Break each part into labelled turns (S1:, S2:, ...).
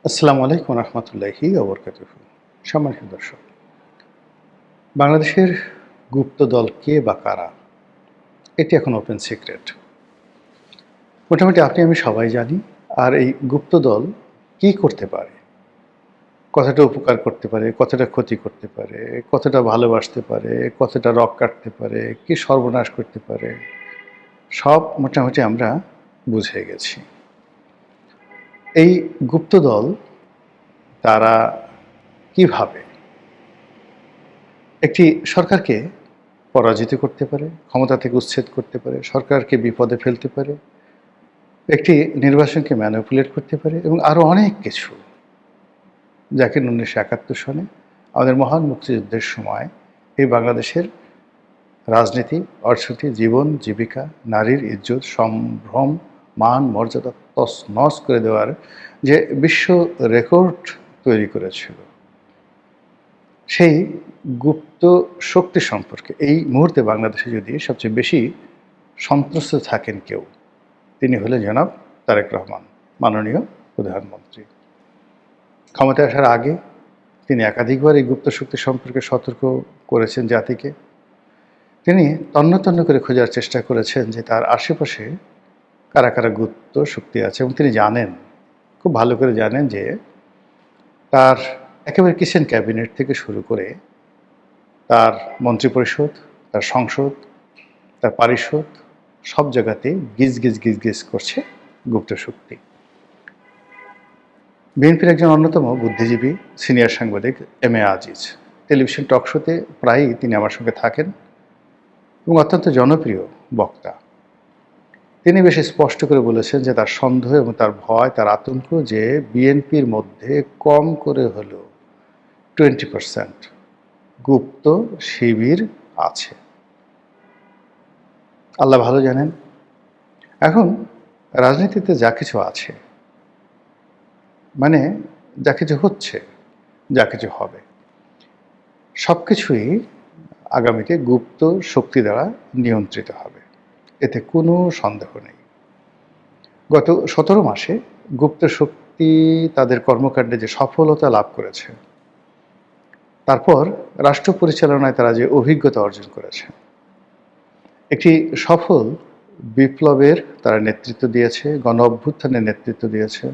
S1: আসসালামু আলাইকুম রহমতুল্লাহি ওবরকাতুহু। সম্মানিত দর্শক, বাংলাদেশের গুপ্তদল কে বা কারা, এটি এখন ওপেন সিক্রেট। মোটামুটি আপনি আমি সবাই জানি। আর এই গুপ্তদল কি করতে পারে, কতটা উপকার করতে পারে, কতটা ক্ষতি করতে পারে, কতটা ভালোবাসতে পারে, কতটা রগ কাটতে পারে, কি সর্বনাশ করতে পারে, সব মোটামুটি আমরা বুঝে গেছি। এই গুপ্তদল তারা কিভাবে একটি সরকারকে পরাজিত করতে পারে, ক্ষমতা থেকে উচ্ছেদ করতে পারে, সরকারকে বিপদে ফেলতে পারে, একটি নির্বাচনকে ম্যানিপুলেট করতে পারে এবং আরও অনেক কিছু, যাকে 1971 সনে আমাদের মহান মুক্তিযুদ্ধের সময় এই বাংলাদেশের রাজনীতি, অর্থনীতি, জীবন, জীবিকা, নারীর ইজ্জত, সম্ভ্রম, মান, মর্যাদা তছনছ করে দেওয়ার যে বিশ্ব রেকর্ড তৈরি করেছিল, সেই গুপ্ত শক্তি সম্পর্কে এই মুহূর্তে বাংলাদেশে যদি সবচেয়ে বেশি সন্ত্রস্ত থাকেন কেউ, তিনি হলেন জনাব তারেক রহমান, মাননীয় প্রধানমন্ত্রী। ক্ষমতায় আসার আগে তিনি একাধিকবার এই গুপ্ত শক্তি সম্পর্কে সতর্ক করেছেন জাতিকে। তিনি তন্ন তন্ন করে খোঁজার চেষ্টা করেছেন যে তার আশেপাশে কারা কারা গুপ্ত শক্তি আছে, এবং তিনি জানেন, খুব ভালো করে জানেন, যে তার একেবারে কিচেন ক্যাবিনেট থেকে শুরু করে তার মন্ত্রিপরিষদ, তার সংসদ, তার পারিষদ, সব জায়গাতে গিজ গিজ গিজ গিজ করছে গুপ্ত শক্তি। বিএনপির একজন অন্যতম বুদ্ধিজীবী সিনিয়র সাংবাদিক এম এ আজিজ টেলিভিশন টক শোতে প্রায়ই তিনি আমার সঙ্গে থাকেন এবং অত্যন্ত জনপ্রিয় বক্তা। তিনি বেশ স্পষ্ট করে বলেছেন যে তার সন্দেহ এবং তার ভয়, তার আতঙ্ক, যে বিএনপির মধ্যে কম করে হলেও 20% গুপ্ত শিবির আছে। আল্লাহ ভালো জানেন। এখন রাজনীতিতে যা কিছু আছে, মানে যা কিছু হচ্ছে, যা কিছু হবে, সব কিছুই আগামীতে গুপ্ত শক্তি দ্বারা নিয়ন্ত্রিত হবে, এতে কোনো সন্দেহ নেই। গত 17 মাসে গুপ্ত শক্তি তাদের কর্মকাণ্ডে যে সফলতা লাভ করেছে, তারপর রাষ্ট্র পরিচালনায় তারা যে অভিজ্ঞতা অর্জন করেছে, একটি সফল বিপ্লবের তারা নেতৃত্ব দিয়েছে, গণ অভ্যুত্থানের নেতৃত্ব দিয়েছে,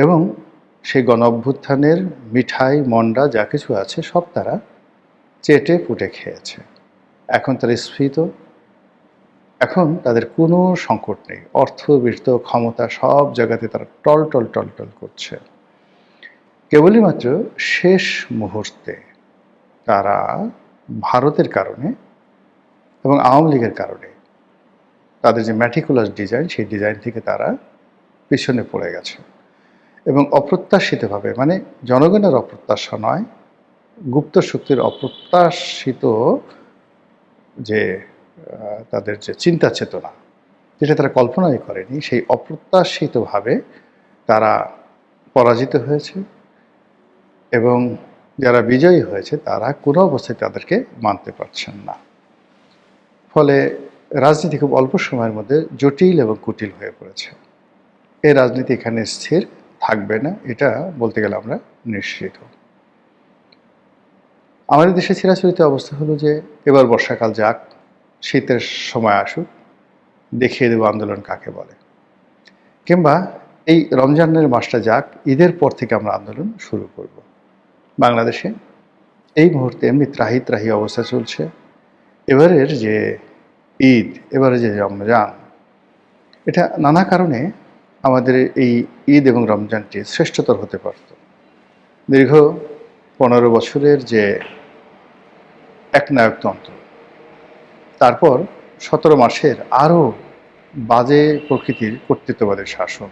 S1: এবং সেই গণ অভ্যুত্থানের মিঠাই মন্ডা যা কিছু আছে সব তারা চেটে পুটে খেয়েছে। এখন তারা স্ফীত, এখন তাদের কোনো সংকট নেই। অর্থ, বৃত্ত, ক্ষমতা সব জায়গাতে তারা টল টল টল টল করছে। কেবলই মাত্র শেষ মুহূর্তে তারা ভারতের কারণে এবং আওয়ামী লীগের কারণে তাদের যে ম্যাটিকুলাস ডিজাইন, সেই ডিজাইন থেকে তারা পিছনে পড়ে গেছে এবং অপ্রত্যাশিতভাবে, মানে জনগণের অপ্রত্যাশা নয়, গুপ্ত শক্তির অপ্রত্যাশিত যে তাদের যে চিন্তা চেতনা, যেটা তারা কল্পনাই করেনি, সেই অপ্রত্যাশিতভাবে তারা পরাজিত হয়েছে এবং যারা বিজয়ী হয়েছে তারা কোনো অবস্থায় তাদেরকে মানতে পারছেন না। ফলে রাজনীতি খুব অল্প সময়ের মধ্যে জটিল এবং কুটিল হয়ে পড়েছে। এই রাজনীতি এখানে স্থির থাকবে না, এটা বলতে গেলে আমরা নিশ্চিত। আমাদের দেশে চিরাচরিত অবস্থা হলো যে এবার বর্ষাকাল যাক, শীতের সময় আসুক, দেখিয়ে দেব আন্দোলন কাকে বলে, কিংবা এই রমজানের মাসটা যাক, ঈদের পর থেকে আমরা আন্দোলন শুরু করব। বাংলাদেশে এই মুহূর্তে এমনি ত্রাহি ত্রাহি অবস্থা চলছে। এবারের যে ঈদ, এবারে যে রমজান, এটা নানা কারণে আমাদের এই ঈদ এবং রমজানটি শ্রেষ্ঠতর হতে পারত। দীর্ঘ 15 বছরের যে একনায়কতন্ত্র, তারপর 17 মাসের আরও বাজে প্রকৃতির কর্তৃত্ববাদের শাসন,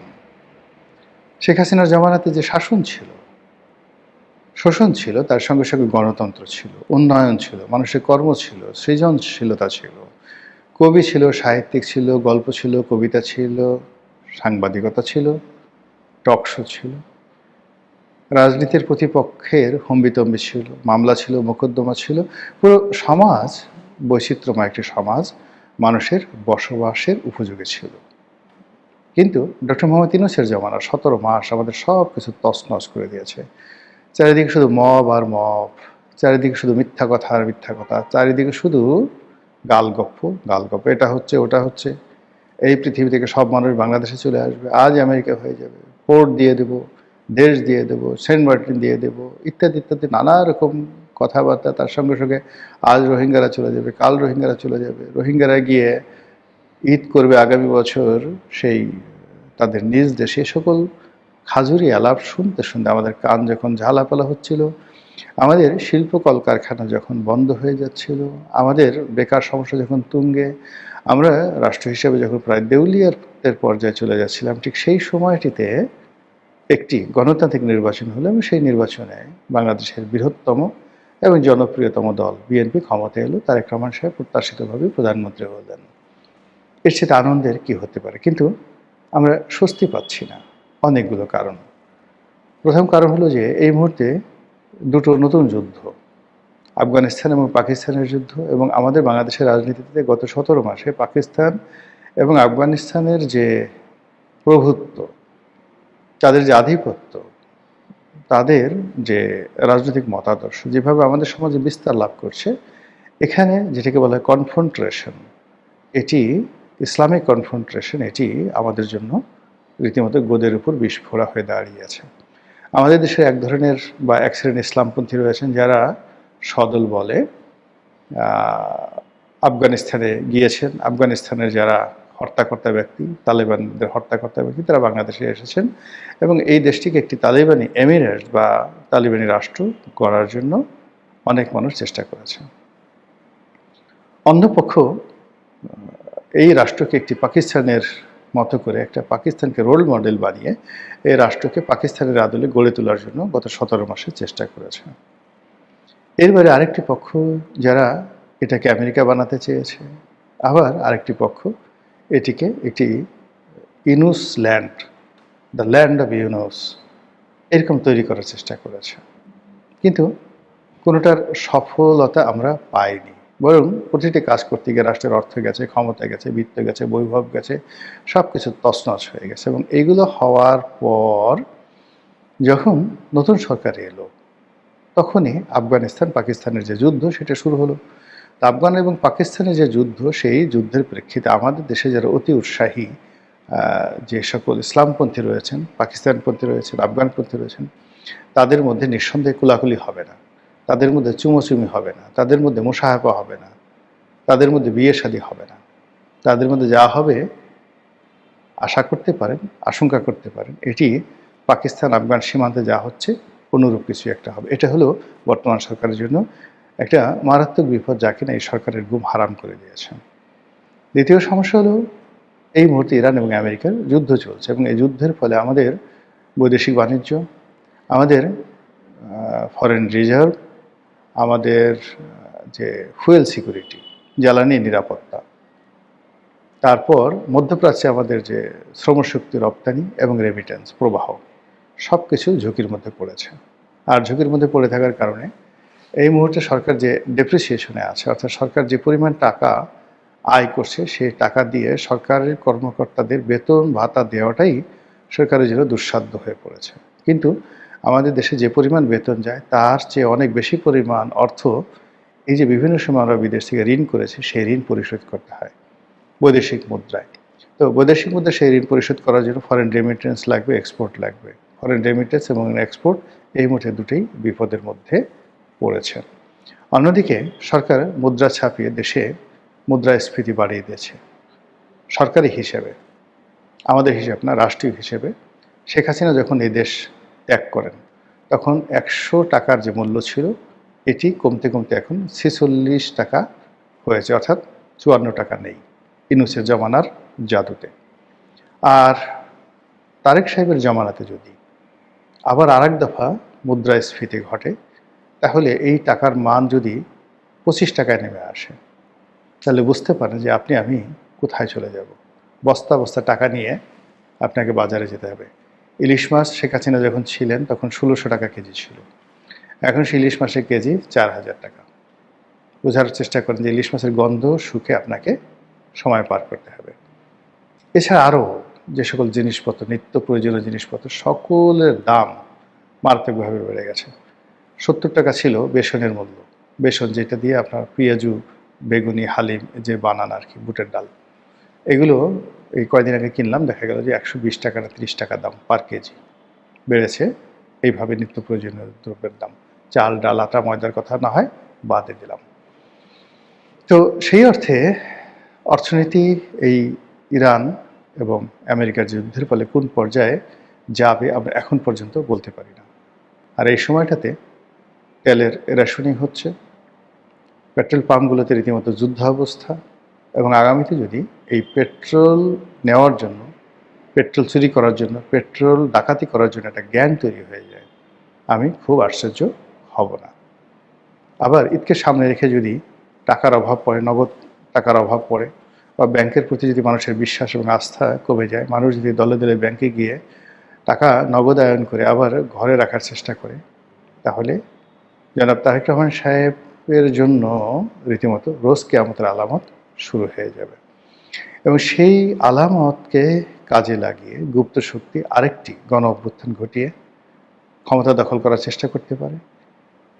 S1: শেখ হাসিনার জামানাতে যে শাসন ছিল, শোষণ ছিল, তার সঙ্গে সঙ্গে গণতন্ত্র ছিল, উন্নয়ন ছিল, মানুষের কর্ম ছিল, সৃজনশীলতা ছিল, কবি ছিল, সাহিত্যিক ছিল, গল্প ছিল, কবিতা ছিল, সাংবাদিকতা ছিল, টক শো ছিল, রাজনীতির প্রতিপক্ষের হম্বিতম্বি ছিল, মামলা ছিল, মোকদ্দমা ছিল, পুরো সমাজ বৈচিত্র্যময় একটি সমাজ মানুষের বসবাসের উপযোগী ছিল। কিন্তু ডক্টর মোহাম্মদ ইউনূসের জমানা 17 মাস আমাদের সব কিছু তছনছ করে দিয়েছে। চারিদিকে শুধু মব আর মব, চারিদিকে শুধু মিথ্যা কথা আর মিথ্যা কথা, চারিদিকে শুধু গালগপ্প গালগপ্প, এটা হচ্ছে ওটা হচ্ছে, এই পৃথিবী থেকে সব মানুষ বাংলাদেশে চলে আসবে, আজ আমেরিকা হয়ে যাবে, পোর্ট দিয়ে দেব, দেশ দিয়ে দেব, সেন্ট মার্টিন দিয়ে দেব, ইত্যাদি ইত্যাদি নানা রকম কথাবার্তা। তার সঙ্গে সঙ্গে আজ রোহিঙ্গারা চলে যাবে, কাল রোহিঙ্গারা চলে যাবে, রোহিঙ্গারা গিয়ে ঈদ করবে আগামী বছর সেই তাদের নিজ দেশে। সকল খাজুরি আলাপ শুনতে শুনতে আমাদের কান যখন ঝালাপালা হচ্ছিল, আমাদের শিল্প কলকারখানা যখন বন্ধ হয়ে যাচ্ছিল, আমাদের বেকার সমস্যা যখন তুঙ্গে, আমরা রাষ্ট্র হিসেবে যখন প্রায় দেউলিয়ার পর্যায়ে চলে যাচ্ছিলাম, ঠিক সেই সময়টিতে একটি গণতান্ত্রিক নির্বাচন হলো এবং সেই নির্বাচনে বাংলাদেশের বৃহত্তম এবং জনপ্রিয়তম দল বিএনপি ক্ষমতায় এলো। তারেক রহমান সাহেব প্রত্যাশিতভাবে প্রধানমন্ত্রী হলেন। এর চেয়ে আনন্দের কি হতে পারে? কিন্তু আমরা স্বস্তি পাচ্ছি না, অনেকগুলো কারণ। প্রথম কারণ হলো যে এই মুহূর্তে দুটো নতুন যুদ্ধ, আফগানিস্তান এবং পাকিস্তানের যুদ্ধ, এবং আমাদের বাংলাদেশের রাজনীতিতে গত 17 মাসে পাকিস্তান এবং আফগানিস্তানের যে প্রভুত্ব, তাদের যে আধিপত্য, তাদের যে রাজনৈতিক মতাদর্শ যেভাবে আমাদের সমাজে বিস্তার লাভ করছে, এখানে যেটাকে বলা হয় কনফ্রন্ট্রেশন, এটি ইসলামিক কনফ্রন্ট্রেশন, এটি আমাদের জন্য রীতিমতো গোদের উপর বিস্ফোরা হয়ে দাঁড়িয়েছে। আমাদের দেশে এক ধরনের বা এক শ্রেণীর ইসলামপন্থী রয়েছেন যারা সদল বলে আফগানিস্তানে গিয়েছেন, আফগানিস্তানের যারা হর্তাকর্তা ব্যক্তি, তালেবানদের হর্তাকর্তা ব্যক্তি, তারা বাংলাদেশে এসেছেন এবং এই দেশটিকে একটি তালেবানি এমিরেট বা তালেবানি রাষ্ট্র করার জন্য অনেক মানুষ চেষ্টা করেছেন। অন্যপক্ষ এই রাষ্ট্রকে একটি পাকিস্তানের মতো করে, একটা পাকিস্তানকে রোল মডেল বানিয়ে এই রাষ্ট্রকে পাকিস্তানের আদলে গড়ে তোলার জন্য গত 17 মাসে চেষ্টা করেছে। এর বাইরে আরেকটি পক্ষ যারা এটাকে আমেরিকা বানাতে চেয়েছে, আবার আরেকটি পক্ষ এটিকে একটি Yunus land, the land of Yunus, এরকম তৈরি করার চেষ্টা করেছে। কিন্তু কোনোটার সফলতা আমরা পাইনি, বরং প্রতিটি কাজ করতে গিয়ে রাষ্ট্রের অর্থ গেছে, ক্ষমতা গেছে, বিত্ত গেছে, বৈভব গেছে, সব কিছু তছনছ হয়ে গেছে। এবং এইগুলো হওয়ার পর যখন নতুন সরকার এলো, তখনই আফগানিস্তান পাকিস্তানের যে যুদ্ধ সেটা শুরু হলো। আফগান এবং পাকিস্তানের যে যুদ্ধ, সেই যুদ্ধের প্রেক্ষিতে আমাদের দেশে যারা অতি উৎসাহী যে সকল ইসলামপন্থী রয়েছেন, পাকিস্তানপন্থী রয়েছেন, আফগানপন্থী রয়েছেন, তাদের মধ্যে নিঃসন্দেহে কোলাকুলি হবে না, তাদের মধ্যে চুমোচুমি হবে না, তাদের মধ্যে মোশাহাবা হবে না, তাদের মধ্যে বিয়ে শাদী হবে না। তাদের মধ্যে যা হবে আশা করতে পারেন, আশঙ্কা করতে পারেন, এটি পাকিস্তান আফগান সীমান্তে যা হচ্ছে অনুরূপ কিছু একটা হবে। এটা হলো বর্তমান সরকারের জন্য একটা মারাত্মক বিপদ, যা কিনা এই সরকারের ঘুম হারাম করে দিয়েছে। দ্বিতীয় সমস্যা হলো এই মুহূর্তে ইরান এবং আমেরিকার যুদ্ধ চলছে এবং এই যুদ্ধের ফলে আমাদের বৈদেশিক বাণিজ্য, আমাদের ফরেন রিজার্ভ, আমাদের যে ফুয়েল সিকিউরিটি, জ্বালানি নিরাপত্তা, তারপর মধ্যপ্রাচ্যে আমাদের যে শ্রমশক্তি রপ্তানি এবং রেমিটেন্স প্রবাহ, সব কিছু ঝুঁকির মধ্যে পড়েছে। আর ঝুঁকির মধ্যে পড়ে থাকার কারণে এই মুহূর্তে সরকার যে ডেপ্রিসিয়েশনে আছে, অর্থাৎ সরকার যে পরিমাণ টাকা আয় করছে, সেই টাকা দিয়ে সরকারের কর্মকর্তাদের বেতন ভাতা দেওয়াটাই সরকারের জন্য দুঃসাধ্য হয়ে পড়েছে। কিন্তু আমাদের দেশে যে পরিমাণ বেতন যায়, তার চেয়ে অনেক বেশি পরিমাণ অর্থ এই যে বিভিন্ন সময় আমরা বিদেশ থেকে ঋণ করেছি, সেই ঋণ পরিশোধ করতে হয় বৈদেশিক মুদ্রায়। তো বৈদেশিক মুদ্রা সেই ঋণ পরিশোধ করার জন্য ফরেন রেমিটেন্স লাগবে, এক্সপোর্ট লাগবে। ফরেন রেমিটেন্স এবং এক্সপোর্ট এই মুহূর্তে দুটোই বিপদের মধ্যে পড়েছে। অন্যদিকে সরকার মুদ্রা ছাপিয়ে দেশে মুদ্রাস্ফীতি বাড়িয়ে দিয়েছে। সরকারি হিসেবে, আমাদের হিসাব না, রাষ্ট্রীয় হিসেবে শেখ হাসিনা যখন এই দেশ ত্যাগ করেন, তখন 100 টাকার যে মূল্য ছিল, এটি কমতে কমতে এখন 46 টাকা হয়েছে, অর্থাৎ 54 টাকা নেই ইউনূসের জমানার জাদুতে। আর তারেক সাহেবের জমানাতে যদি আবার আরেক দফা মুদ্রাস্ফীতি ঘটে, তাহলে এই টাকার মান যদি 25 টাকায় নেমে আসে, তাহলে বুঝতে পারেন যে আপনি আমি কোথায় চলে যাব। বস্তা বস্তা টাকা নিয়ে আপনাকে বাজারে যেতে হবে। ইলিশ মাছ শেখ হাসিনা যখন ছিলেন তখন 1600 টাকা কেজি ছিল, এখন সেই ইলিশ মাছের কেজি 4000 টাকা। বোঝার চেষ্টা করেন যে ইলিশ মাছের গন্ধ সুখে আপনাকে সময় পার করতে হবে। এছাড়া আরও যে সকল জিনিসপত্র, নিত্য প্রয়োজনীয় জিনিসপত্র, সকলের দাম মারাত্মকভাবে বেড়ে গেছে। 70 টাকা ছিল বেসনের মূল্য। বেসন যেটা দিয়ে আপনার পেঁয়াজু, বেগুনি, হালিম যে বানান আর কি, বুটের ডাল, এগুলো এই কয়দিন আগে কিনলাম, দেখা গেল যে 120 টাকা না 30 টাকা দাম পার কেজি বেড়েছে। এইভাবে নিত্য প্রয়োজনীয় দ্রব্যের দাম, চাল, ডাল, আটা, ময়দার কথা না হয় বাদে দিলাম। তো সেই অর্থে অর্থনীতি এই ইরান এবং আমেরিকার যুদ্ধের ফলে কোন পর্যায়ে যাবে আমরা এখন পর্যন্ত বলতে পারি না। আর এই সময়টাতে তেলের রেশনিং হচ্ছে, পেট্রোল পাম্পগুলোতে রীতিমতো যুদ্ধাবস্থা, এবং আগামীতে যদি এই পেট্রোল নেওয়ার জন্য, পেট্রোল চুরি করার জন্য, পেট্রোল ডাকাতি করার জন্য একটা গ্যাং তৈরি হয়ে যায়, আমি খুব আশ্চর্য হব না। আবার ঈদকে সামনে রেখে যদি টাকার অভাব পড়ে, নগদ টাকার অভাব পড়ে, বা ব্যাংকের প্রতি যদি মানুষের বিশ্বাস এবং আস্থা কমে যায়, মানুষ যদি দলে দলে ব্যাংকে গিয়ে টাকা নগদায়ন করে আবার ঘরে রাখার চেষ্টা করে, তাহলে জনাব তারেক রহমান সাহেবের জন্য রীতিমতো রোজ কিয়ামতের আলামত শুরু হয়ে যাবে। এবং সেই আলামতকে কাজে লাগিয়ে গুপ্ত শক্তি আরেকটি গণ অভ্যুত্থান ঘটিয়ে ক্ষমতা দখল করার চেষ্টা করতে পারে,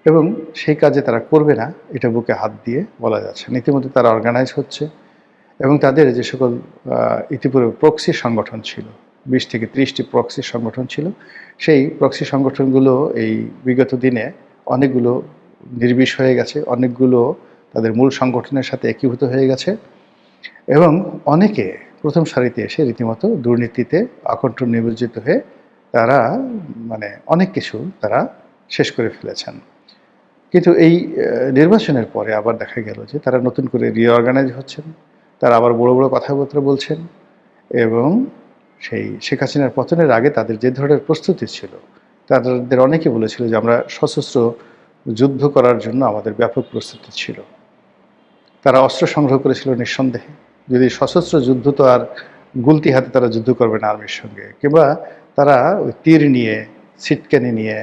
S1: এবং সেই কাজে তারা করবে না এটা বুকে হাত দিয়ে বলা যাচ্ছে। ইতিমধ্যে তারা অর্গানাইজ হচ্ছে, এবং তাদের যে সকল ইতিপূর্বে প্রক্সি সংগঠন ছিল, 20 থেকে 30টি প্রক্সি সংগঠন ছিল, সেই প্রক্সি সংগঠনগুলো এই বিগত দিনে অনেকগুলো নির্বিষ হয়ে গেছে, অনেকগুলো তাদের মূল সংগঠনের সাথে একীভূত হয়ে গেছে, এবং অনেকে প্রথম সারিতে এসে রীতিমতো দুর্নীতিতে আকণ্ঠ নিমজ্জিত হয়ে তারা অনেক কিছু তারা শেষ করে ফেলেছেন। কিন্তু এই নির্বাচনের পরে আবার দেখা গেল যে তারা নতুন করে রিঅর্গানাইজ হচ্ছেন, তারা আবার বড় বড় কথাবার্তা বলছেন, এবং সেই শেখ হাসিনার পতনের আগে তাদের যে ধরনের প্রস্তুতি ছিল, তাদের অনেকে বলেছিল যে আমরা সশস্ত্র যুদ্ধ করার জন্য আমাদের ব্যাপক প্রস্তুতি ছিল। তারা অস্ত্র সংগ্রহ করেছিল নিঃসন্দেহে। যদি সশস্ত্র যুদ্ধ, তো আর গুলতি হাতে তারা যুদ্ধ করবে না আর্মির সঙ্গে, কিংবা তারা ওই তীর নিয়ে, ছিটকানি নিয়ে,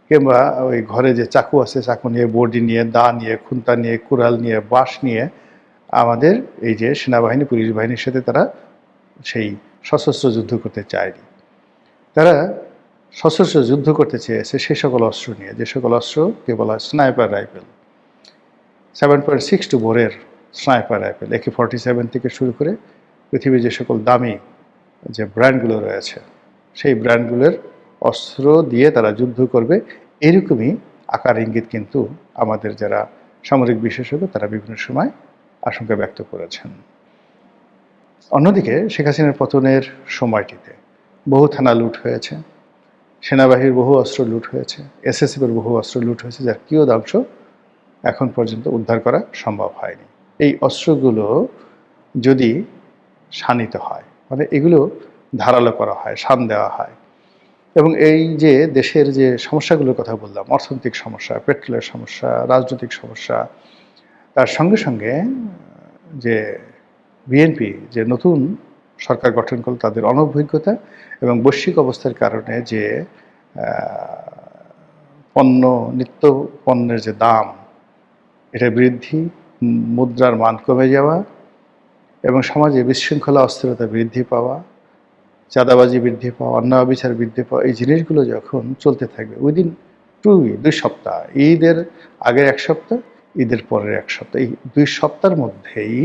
S1: কিংবা ওই ঘরে যে চাকু আছে চাকু নিয়ে, বডি নিয়ে, দা নিয়ে, খুন্তা নিয়ে, কুড়াল নিয়ে, বাঁশ নিয়ে আমাদের এই যে সেনাবাহিনী, পুলিশ বাহিনীর সাথে তারা সেই সশস্ত্র যুদ্ধ করতে চায়নি। তারা সশস্ত্র যুদ্ধ করতে চেয়েছে সে সকল অস্ত্র নিয়ে, যে সকল অস্ত্রকে বলা হয় স্নাইপার রাইফেল, 7.62 বোরের স্নাইপার রাইফেল, AK-47 থেকে শুরু করে পৃথিবীর যে সকল দামি যে ব্র্যান্ডগুলো রয়েছে, সেই ব্র্যান্ডগুলোর অস্ত্র দিয়ে তারা যুদ্ধ করবে, এরকমই আকার ইঙ্গিত কিন্তু আমাদের যারা সামরিক বিশেষজ্ঞ তারা বিভিন্ন সময় আশঙ্কা ব্যক্ত করেছেন। অন্যদিকে শেখ হাসিনার পতনের সময়টিতে বহু থানা লুট হয়েছে, সেনাবাহিনীর বহু অস্ত্র লুট হয়েছে, SSFের বহু অস্ত্র লুট হয়েছে, যার কিয়দাংশ এখন পর্যন্ত উদ্ধার করা সম্ভব হয়নি। এই অস্ত্রগুলো যদি শানিত হয়, এগুলো ধারালো করা হয়, শান দেওয়া হয়, এবং এই যে দেশের যে সমস্যাগুলোর কথা বললাম, অর্থনৈতিক সমস্যা, পেট্রোলের সমস্যা, রাজনৈতিক সমস্যা, তার সঙ্গে সঙ্গে যে বিএনপি যে নতুন সরকার গঠন করল, তাদের অনভিজ্ঞতা এবং বৈশ্বিক অবস্থার কারণে যে নিত্য পণ্যের যে দাম, এটা বৃদ্ধি, মুদ্রার মান কমে যাওয়া, এবং সমাজে বিশৃঙ্খলা, অস্থিরতা বৃদ্ধি পাওয়া, চাঁদাবাজি বৃদ্ধি পাওয়া, অন্যায় বিচার বৃদ্ধি পাওয়া, এই জিনিসগুলো যখন চলতে থাকবে উইদিন 2 সপ্তাহ, ঈদের আগের 1 সপ্তাহ, ঈদের পরের 1 সপ্তাহ, এই 2 সপ্তাহের মধ্যেই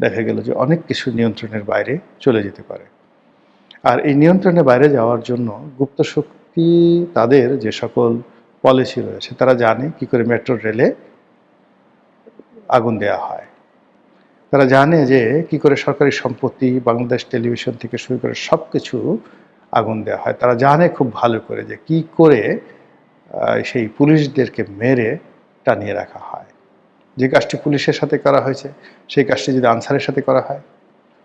S1: দেখা গেল যে অনেক কিছু নিয়ন্ত্রণের বাইরে চলে যেতে পারে। আর এই নিয়ন্ত্রণের বাইরে যাওয়ার জন্য গুপ্ত শক্তি তাদের যে সকল পলিসি রয়েছে, তারা জানে কি করে মেট্রো রেলে আগুন দেওয়া হয়, তারা জানে যে কি করে সরকারি সম্পত্তি, বাংলাদেশ টেলিভিশন থেকে শুরু করে সব কিছু আগুন দেওয়া হয়, তারা জানে খুব ভালো করে যে কি করে সেই পুলিশদেরকে মেরে টানিয়ে রাখা হয়। যে কাজটি পুলিশের সাথে করা হয়েছে, সেই কাজটি যদি আনসারের সাথে করা হয়,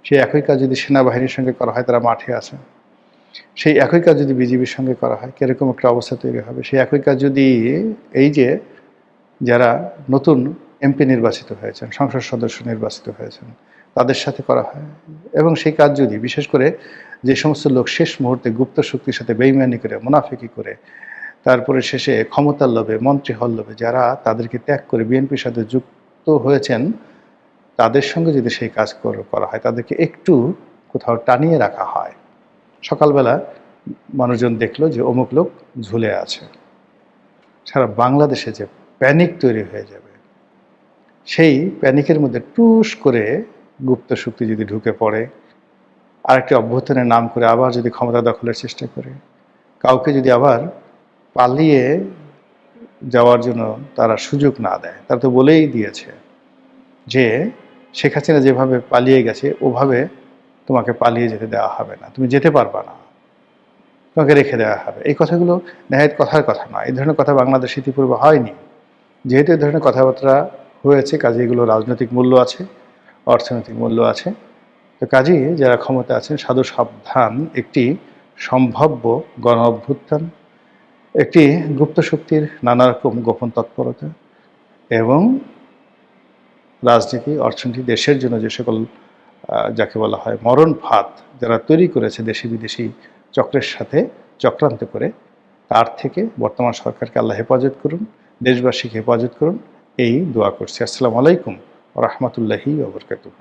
S1: সেই একই কাজ যদি সেনাবাহিনীর সঙ্গে করা হয়, তারা মাঠে আছে, সেই একই কাজ যদি বিজিবির সঙ্গে করা হয়, কীরকম একটা অবস্থা তৈরি হবে। সেই একই কাজ যদি এই যে যারা নতুন এমপি নির্বাচিত হয়েছেন, সংসদ সদস্য নির্বাচিত হয়েছেন, তাদের সাথে করা হয়, এবং সেই কাজ যদি বিশেষ করে যে সমস্ত লোক শেষ মুহূর্তে গুপ্ত শক্তির সাথে বেইমানি করে, মুনাফিকি করে, তারপরে শেষে ক্ষমতার লোভে, মন্ত্রী হল লোভে যারা তাদেরকে ত্যাগ করে বিএনপির সাথে যুক্ত হয়েছেন, তাদের সঙ্গে যদি সেই কাজ করা হয়, তাদেরকে একটু কোথাও টানিয়ে রাখা হয়, সকালবেলা মানুষজন দেখলো যে অমুক লোক ঝুলে আছে। সারা বাংলাদেশে যে প্যানিক তৈরি হয়ে যাবে, সেই প্যানিকের মধ্যে টুস করে গুপ্ত শক্তি যদি ঢুকে পড়ে, আরেকটি অভ্যুত্থানের নাম করে আবার যদি ক্ষমতা দখলের চেষ্টা করে, কাউকে যদি আবার পালিয়ে যাওয়ার জন্য তারা সুযোগ না দেয়। তারা তো বলেই দিয়েছে যে শেখ হাসিনা যেভাবে পালিয়ে গেছে ওভাবে তোমাকে পালিয়ে যেতে দেওয়া হবে না, তুমি যেতে পারবা না, তোমাকে রেখে দেওয়া হবে। এই কথাগুলো নেহায়েত কথার কথা নয়। এই ধরনের কথা বাংলাদেশ ইতিপূর্বে হয়নি। যেহেতু এই ধরনের কথাবার্তা হয়েছে, কাজে এগুলো রাজনৈতিক মূল্য আছে, অর্থনৈতিক মূল্য আছে। তো কাজেই যারা ক্ষমতা আছেন সাধু সাবধান, একটি সম্ভাব্য গণ অভ্যুত্থান, একটি গুপ্ত শক্তির নানা রকম গোপন তৎপরতা এবং রাজনীতি, অর্থনীতি, দেশের জন্য যে সকল যাকে বলা হয় মরণ ফাঁদ যারা তৈরি করেছে দেশি বিদেশি চক্রের সাথে চক্রান্ত করে, তার থেকে বর্তমান সরকারকে আল্লাহ হেফাজত করুন, দেশবাসীকে হেফাজত করুন, এই দোয়া করছি। আসসালামু আলাইকুম ওয়া রাহমাতুল্লাহি ওয়া বারাকাতুহু।